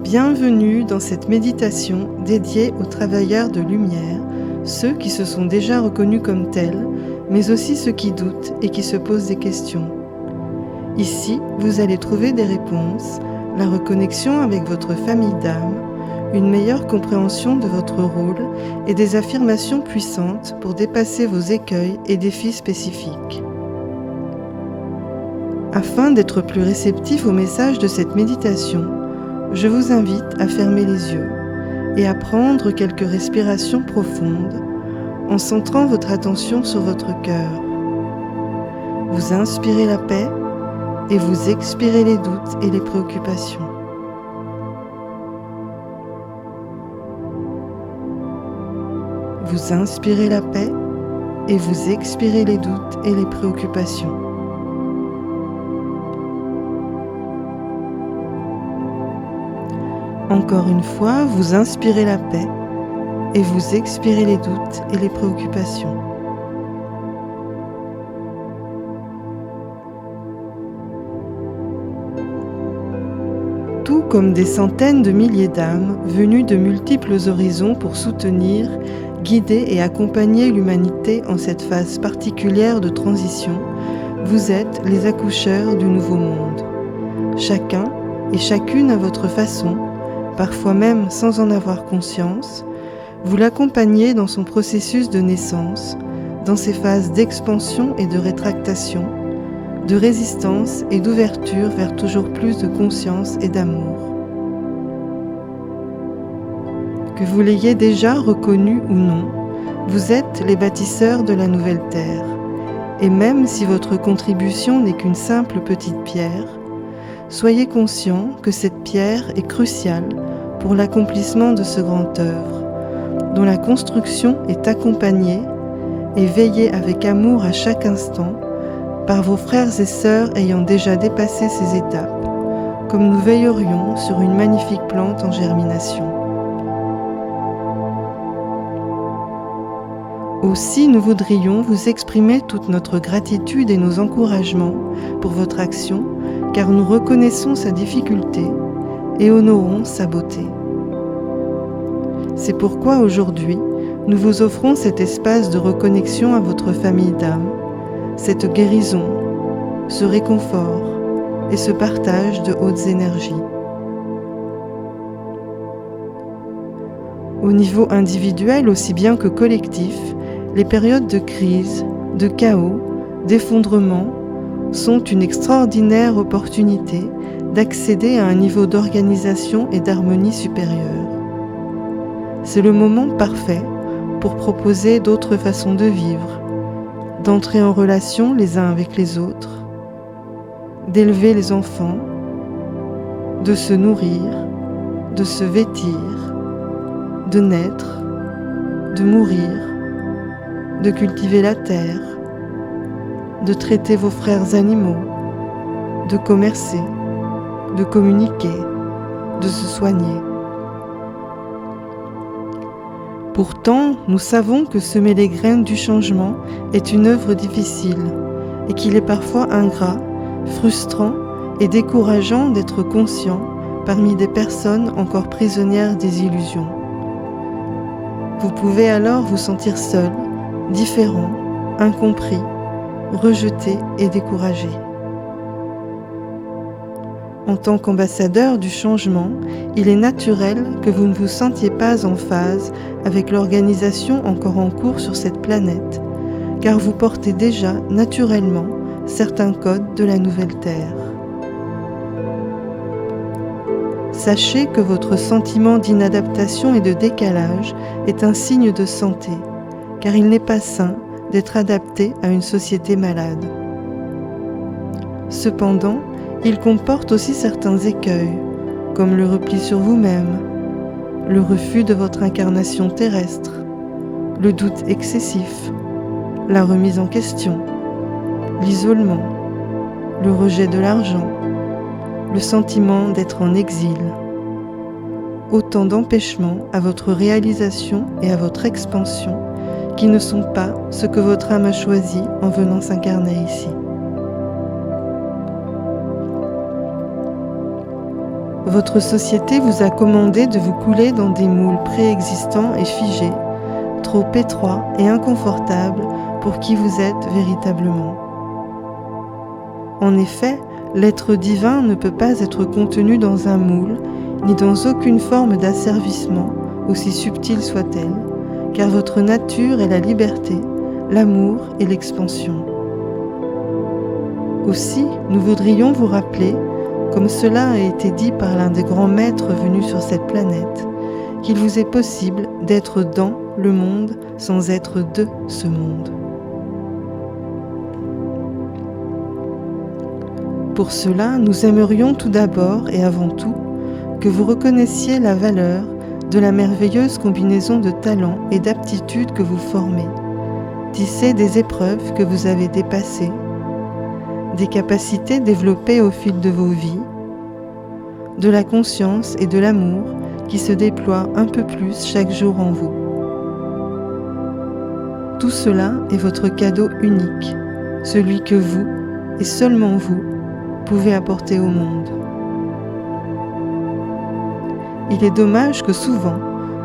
Bienvenue dans cette méditation dédiée aux travailleurs de lumière, ceux qui se sont déjà reconnus comme tels, mais aussi ceux qui doutent et qui se posent des questions. Ici, vous allez trouver des réponses, la reconnexion avec votre famille d'âme, une meilleure compréhension de votre rôle et des affirmations puissantes pour dépasser vos écueils et défis spécifiques. Afin d'être plus réceptif au message de cette méditation, je vous invite à fermer les yeux et à prendre quelques respirations profondes en centrant votre attention sur votre cœur. Vous inspirez la paix et vous expirez les doutes et les préoccupations. Vous inspirez la paix et vous expirez les doutes et les préoccupations. Encore une fois, vous inspirez la paix et vous expirez les doutes et les préoccupations. Tout comme des centaines de milliers d'âmes venues de multiples horizons pour soutenir, guider et accompagner l'humanité en cette phase particulière de transition, vous êtes les accoucheurs du nouveau monde. Chacun et chacune à votre façon, parfois même sans en avoir conscience, vous l'accompagnez dans son processus de naissance, dans ses phases d'expansion et de rétractation, de résistance et d'ouverture vers toujours plus de conscience et d'amour. Que vous l'ayez déjà reconnu ou non, vous êtes les bâtisseurs de la nouvelle terre, et même si votre contribution n'est qu'une simple petite pierre, soyez conscient que cette pierre est cruciale pour l'accomplissement de ce grand œuvre, dont la construction est accompagnée et veillée avec amour à chaque instant par vos frères et sœurs ayant déjà dépassé ces étapes, comme nous veillerions sur une magnifique plante en germination. Aussi, nous voudrions vous exprimer toute notre gratitude et nos encouragements pour votre action, car nous reconnaissons sa difficulté et honorons sa beauté. C'est pourquoi aujourd'hui, nous vous offrons cet espace de reconnexion à votre famille d'âme, cette guérison, ce réconfort et ce partage de hautes énergies. Au niveau individuel aussi bien que collectif, les périodes de crise, de chaos, d'effondrement sont une extraordinaire opportunité d'accéder à un niveau d'organisation et d'harmonie supérieure. C'est le moment parfait pour proposer d'autres façons de vivre, d'entrer en relation les uns avec les autres, d'élever les enfants, de se nourrir, de se vêtir, de naître, de mourir, de cultiver la terre, de traiter vos frères animaux, de commercer, de communiquer, de se soigner. Pourtant, nous savons que semer les graines du changement est une œuvre difficile et qu'il est parfois ingrat, frustrant et décourageant d'être conscient parmi des personnes encore prisonnières des illusions. Vous pouvez alors vous sentir seul, différent, incompris, rejeté et découragé. En tant qu'ambassadeur du changement, il est naturel que vous ne vous sentiez pas en phase avec l'organisation encore en cours sur cette planète, car vous portez déjà naturellement certains codes de la nouvelle Terre. Sachez que votre sentiment d'inadaptation et de décalage est un signe de santé, car il n'est pas sain d'être adapté à une société malade. Cependant, il comporte aussi certains écueils, comme le repli sur vous-même, le refus de votre incarnation terrestre, le doute excessif, la remise en question, l'isolement, le rejet de l'argent, le sentiment d'être en exil. Autant d'empêchements à votre réalisation et à votre expansion qui ne sont pas ce que votre âme a choisi en venant s'incarner ici. Votre société vous a commandé de vous couler dans des moules préexistants et figés, trop étroits et inconfortables pour qui vous êtes véritablement. En effet, l'être divin ne peut pas être contenu dans un moule, ni dans aucune forme d'asservissement, aussi subtile soit-elle, car votre nature est la liberté, l'amour et l'expansion. Aussi, nous voudrions vous rappeler, comme cela a été dit par l'un des grands maîtres venus sur cette planète, qu'il vous est possible d'être dans le monde sans être de ce monde. Pour cela, nous aimerions tout d'abord et avant tout que vous reconnaissiez la valeur de la merveilleuse combinaison de talents et d'aptitudes que vous formez, tissée des épreuves que vous avez dépassées, des capacités développées au fil de vos vies, de la conscience et de l'amour qui se déploient un peu plus chaque jour en vous. Tout cela est votre cadeau unique, celui que vous, et seulement vous, pouvez apporter au monde. Il est dommage que souvent,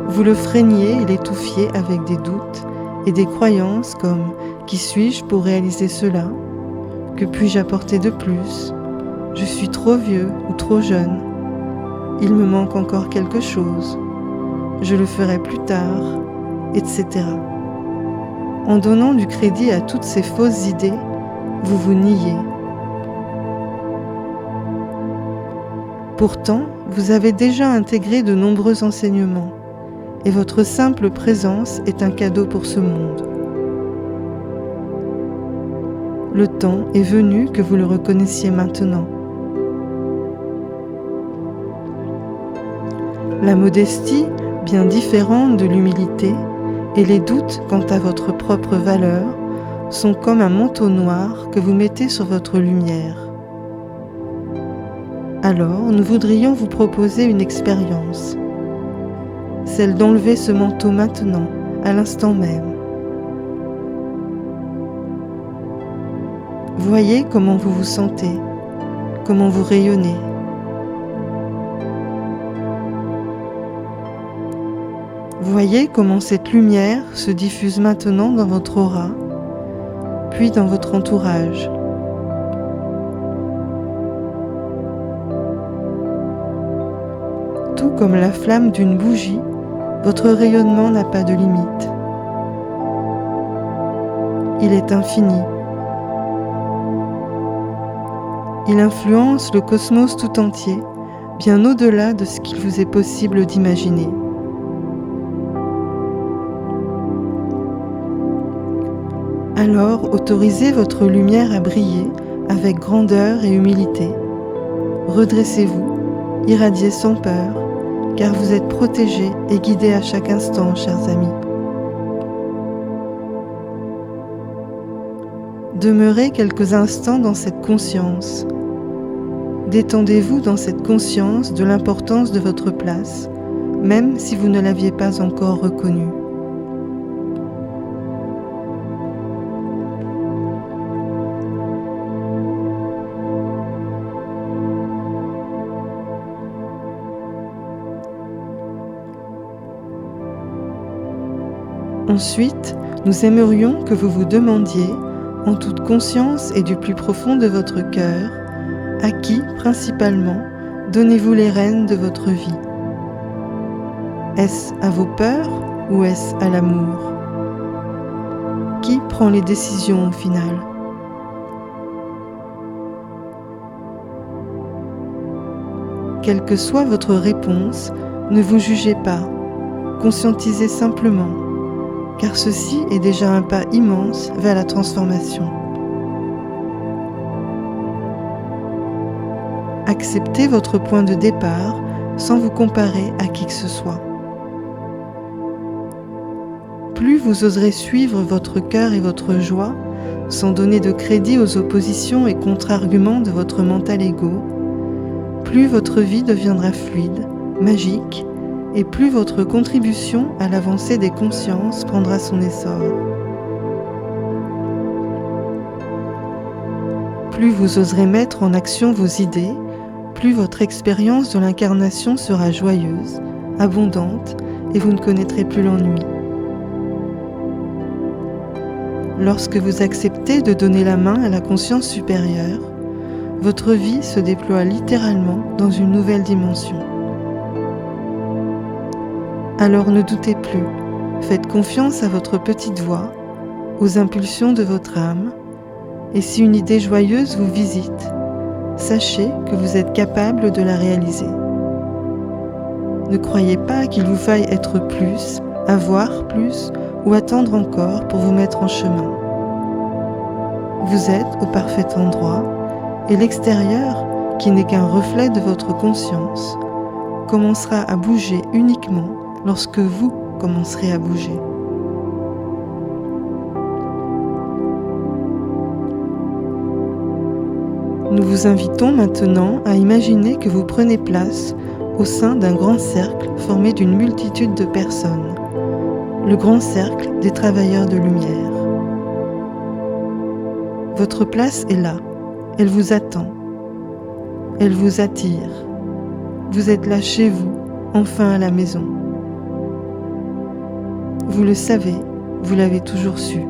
vous le freiniez et l'étouffiez avec des doutes et des croyances comme « qui suis-je pour réaliser cela ? Que puis-je apporter de plus ? Je suis trop vieux ou trop jeune. Il me manque encore quelque chose. Je le ferai plus tard, etc. » En donnant du crédit à toutes ces fausses idées, vous vous niez. Pourtant, vous avez déjà intégré de nombreux enseignements, et votre simple présence est un cadeau pour ce monde. Le temps est venu que vous le reconnaissiez maintenant. La modestie, bien différente de l'humilité, et les doutes quant à votre propre valeur sont comme un manteau noir que vous mettez sur votre lumière. Alors, nous voudrions vous proposer une expérience, celle d'enlever ce manteau maintenant, à l'instant même. Voyez comment vous vous sentez, comment vous rayonnez. Voyez comment cette lumière se diffuse maintenant dans votre aura, puis dans votre entourage. Tout comme la flamme d'une bougie, votre rayonnement n'a pas de limite. Il est infini. Il influence le cosmos tout entier, bien au-delà de ce qu'il vous est possible d'imaginer. Alors, autorisez votre lumière à briller avec grandeur et humilité. Redressez-vous, irradiez sans peur, car vous êtes protégés et guidés à chaque instant, chers amis. Demeurez quelques instants dans cette conscience. Détendez-vous dans cette conscience de l'importance de votre place, même si vous ne l'aviez pas encore reconnue. Ensuite, nous aimerions que vous vous demandiez, en toute conscience et du plus profond de votre cœur, à qui, principalement, donnez-vous les rênes de votre vie ? Est-ce à vos peurs ou est-ce à l'amour ? Qui prend les décisions au final ? Quelle que soit votre réponse, ne vous jugez pas, conscientisez simplement, car ceci est déjà un pas immense vers la transformation. Acceptez votre point de départ sans vous comparer à qui que ce soit. Plus vous oserez suivre votre cœur et votre joie, sans donner de crédit aux oppositions et contre-arguments de votre mental ego, plus votre vie deviendra fluide, magique, et plus votre contribution à l'avancée des consciences prendra son essor. Plus vous oserez mettre en action vos idées, plus votre expérience de l'incarnation sera joyeuse, abondante, et vous ne connaîtrez plus l'ennui. Lorsque vous acceptez de donner la main à la conscience supérieure, votre vie se déploie littéralement dans une nouvelle dimension. Alors ne doutez plus, faites confiance à votre petite voix, aux impulsions de votre âme, et si une idée joyeuse vous visite, sachez que vous êtes capable de la réaliser. Ne croyez pas qu'il vous faille être plus, avoir plus ou attendre encore pour vous mettre en chemin. Vous êtes au parfait endroit et l'extérieur, qui n'est qu'un reflet de votre conscience, commencera à bouger uniquement lorsque vous commencerez à bouger. Nous vous invitons maintenant à imaginer que vous prenez place au sein d'un grand cercle formé d'une multitude de personnes, le grand cercle des travailleurs de lumière. Votre place est là, elle vous attend, elle vous attire. Vous êtes là chez vous, enfin à la maison. Vous le savez, vous l'avez toujours su.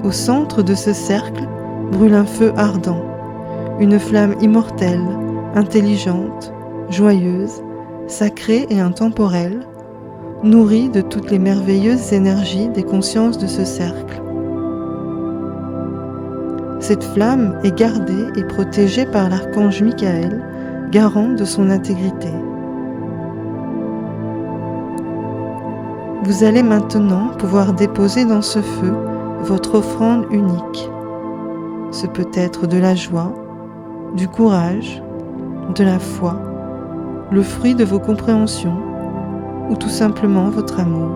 Au centre de ce cercle brûle un feu ardent, une flamme immortelle, intelligente, joyeuse, sacrée et intemporelle, nourrie de toutes les merveilleuses énergies des consciences de ce cercle. Cette flamme est gardée et protégée par l'archange Michael, garant de son intégrité. Vous allez maintenant pouvoir déposer dans ce feu votre offrande unique. Ce peut être de la joie, du courage, de la foi, le fruit de vos compréhensions ou tout simplement votre amour.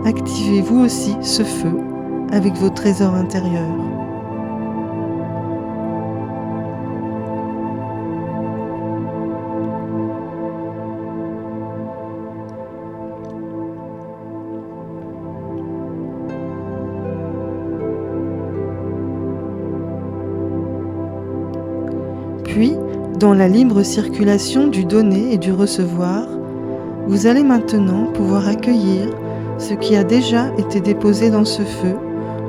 Activez vous aussi ce feu avec vos trésors intérieurs. Puis, dans la libre circulation du donner et du recevoir, vous allez maintenant pouvoir accueillir ce qui a déjà été déposé dans ce feu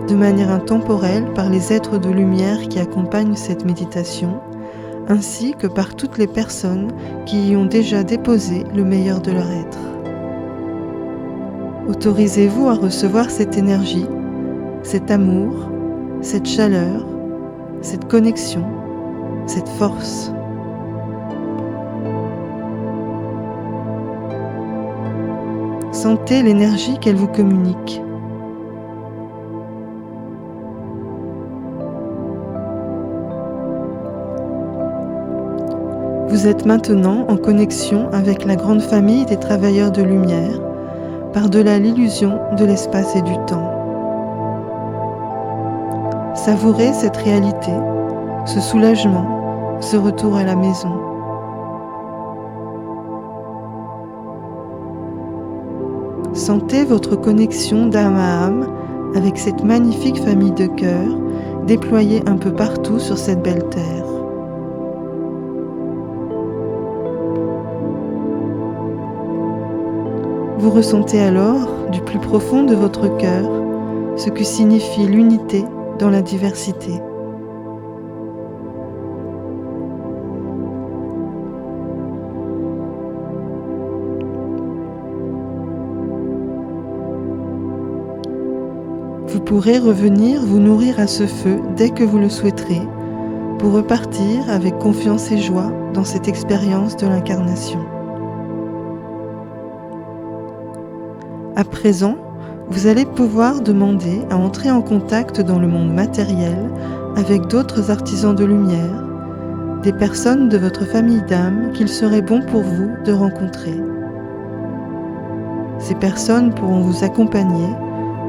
de manière intemporelle par les êtres de lumière qui accompagnent cette méditation, ainsi que par toutes les personnes qui y ont déjà déposé le meilleur de leur être. Autorisez-vous à recevoir cette énergie, cet amour, cette chaleur, cette connexion, cette force. Sentez l'énergie qu'elle vous communique. Vous êtes maintenant en connexion avec la grande famille des travailleurs de lumière, par-delà l'illusion de l'espace et du temps. Savourez cette réalité, ce soulagement, ce retour à la maison. Sentez votre connexion d'âme à âme avec cette magnifique famille de cœurs déployée un peu partout sur cette belle terre. Vous ressentez alors, du plus profond de votre cœur, ce que signifie l'unité dans la diversité. Vous pourrez revenir vous nourrir à ce feu dès que vous le souhaiterez, pour repartir avec confiance et joie dans cette expérience de l'incarnation. À présent, vous allez pouvoir demander à entrer en contact dans le monde matériel avec d'autres artisans de lumière, des personnes de votre famille d'âme qu'il serait bon pour vous de rencontrer. Ces personnes pourront vous accompagner,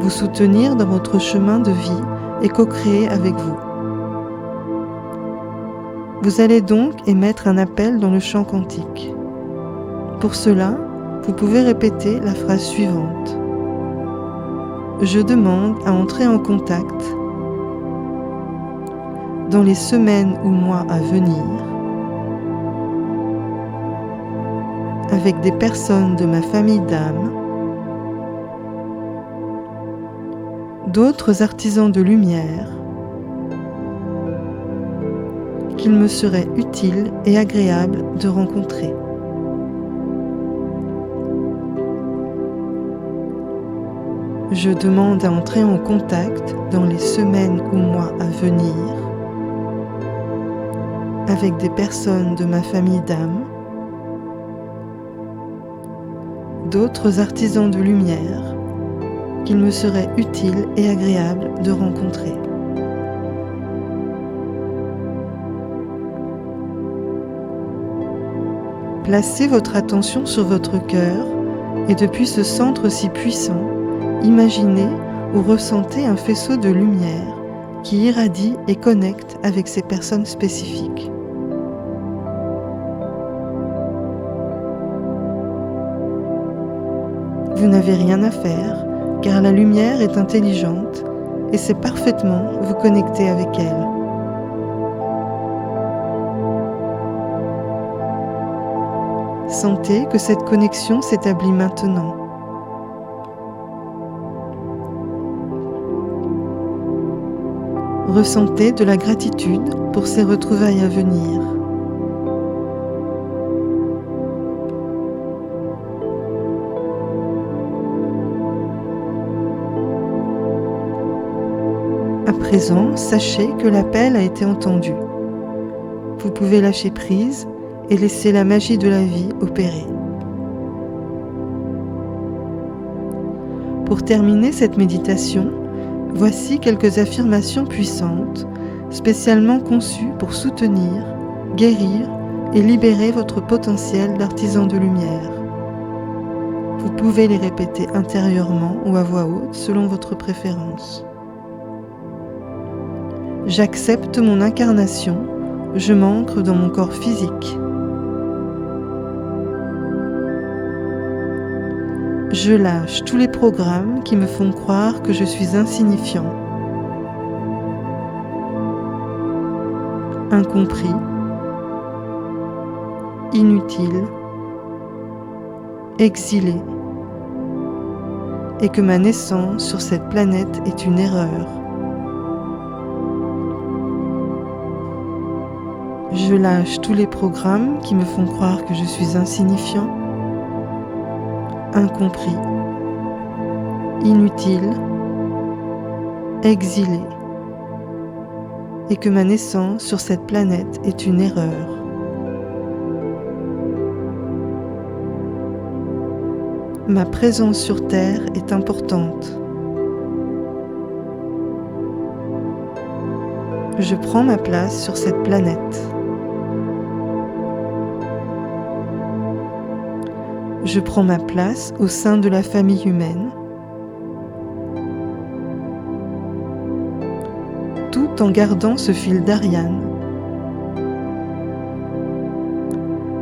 vous soutenir dans votre chemin de vie et co-créer avec vous. Vous allez donc émettre un appel dans le champ quantique. Pour cela, vous pouvez répéter la phrase suivante. Je demande à entrer en contact dans les semaines ou mois à venir, avec des personnes de ma famille d'âme, d'autres artisans de lumière, qu'il me serait utile et agréable de rencontrer. Je demande à entrer en contact dans les semaines ou mois à venir avec des personnes de ma famille d'âme, d'autres artisans de lumière qu'il me serait utile et agréable de rencontrer. Placez votre attention sur votre cœur et depuis ce centre si puissant, imaginez ou ressentez un faisceau de lumière qui irradie et connecte avec ces personnes spécifiques. Vous n'avez rien à faire, car la lumière est intelligente et sait parfaitement vous connecter avec elle. Sentez que cette connexion s'établit maintenant. Ressentez de la gratitude pour ces retrouvailles à venir. À présent, sachez que l'appel a été entendu. Vous pouvez lâcher prise et laisser la magie de la vie opérer. Pour terminer cette méditation, voici quelques affirmations puissantes, spécialement conçues pour soutenir, guérir et libérer votre potentiel d'artisan de lumière. Vous pouvez les répéter intérieurement ou à voix haute selon votre préférence. J'accepte mon incarnation, je m'ancre dans mon corps physique. Je lâche tous les programmes qui me font croire que je suis insignifiant, incompris, inutile, exilé, et que ma naissance sur cette planète est une erreur. Je lâche tous les programmes qui me font croire que je suis insignifiant, incompris, inutile, exilé, et que ma naissance sur cette planète est une erreur. Ma présence sur Terre est importante. Je prends ma place sur cette planète. Je prends ma place au sein de la famille humaine, tout en gardant ce fil d'Ariane,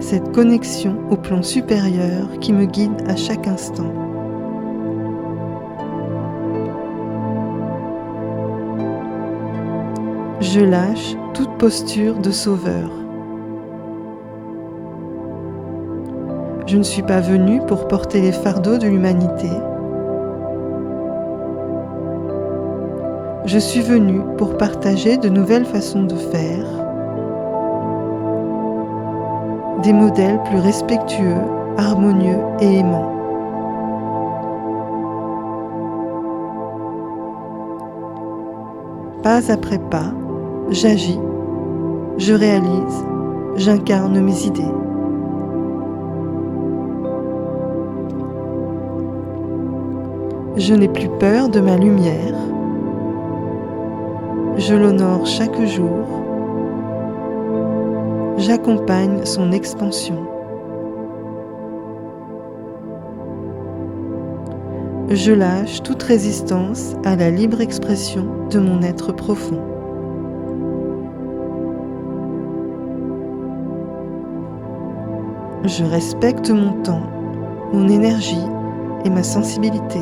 cette connexion au plan supérieur qui me guide à chaque instant. Je lâche toute posture de sauveur. Je ne suis pas venu pour porter les fardeaux de l'humanité. Je suis venu pour partager de nouvelles façons de faire, des modèles plus respectueux, harmonieux et aimants. Pas après pas, j'agis, je réalise, j'incarne mes idées. Je n'ai plus peur de ma lumière. Je l'honore chaque jour. J'accompagne son expansion. Je lâche toute résistance à la libre expression de mon être profond. Je respecte mon temps, mon énergie et ma sensibilité.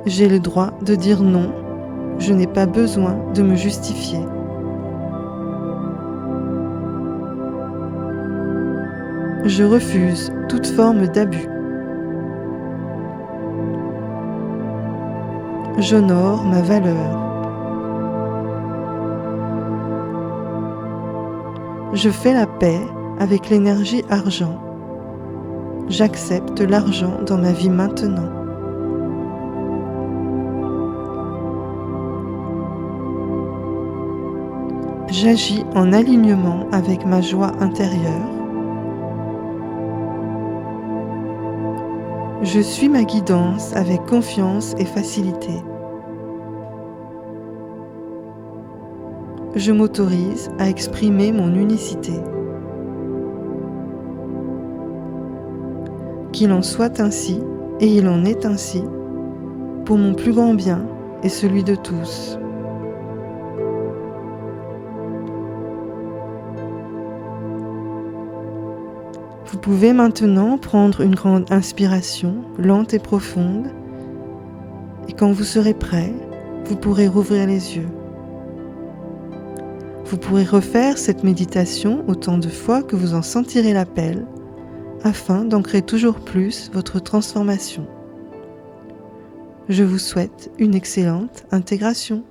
J'ai le droit de dire non. Je n'ai pas besoin de me justifier. Je refuse toute forme d'abus. J'honore ma valeur. Je fais la paix avec l'énergie argent. J'accepte l'argent dans ma vie maintenant. J'agis en alignement avec ma joie intérieure. Je suis ma guidance avec confiance et facilité. Je m'autorise à exprimer mon unicité. Qu'il en soit ainsi, et il en est ainsi, pour mon plus grand bien et celui de tous. Vous pouvez maintenant prendre une grande inspiration, lente et profonde, et quand vous serez prêt, vous pourrez rouvrir les yeux. Vous pourrez refaire cette méditation autant de fois que vous en sentirez l'appel, afin d'ancrer toujours plus votre transformation. Je vous souhaite une excellente intégration.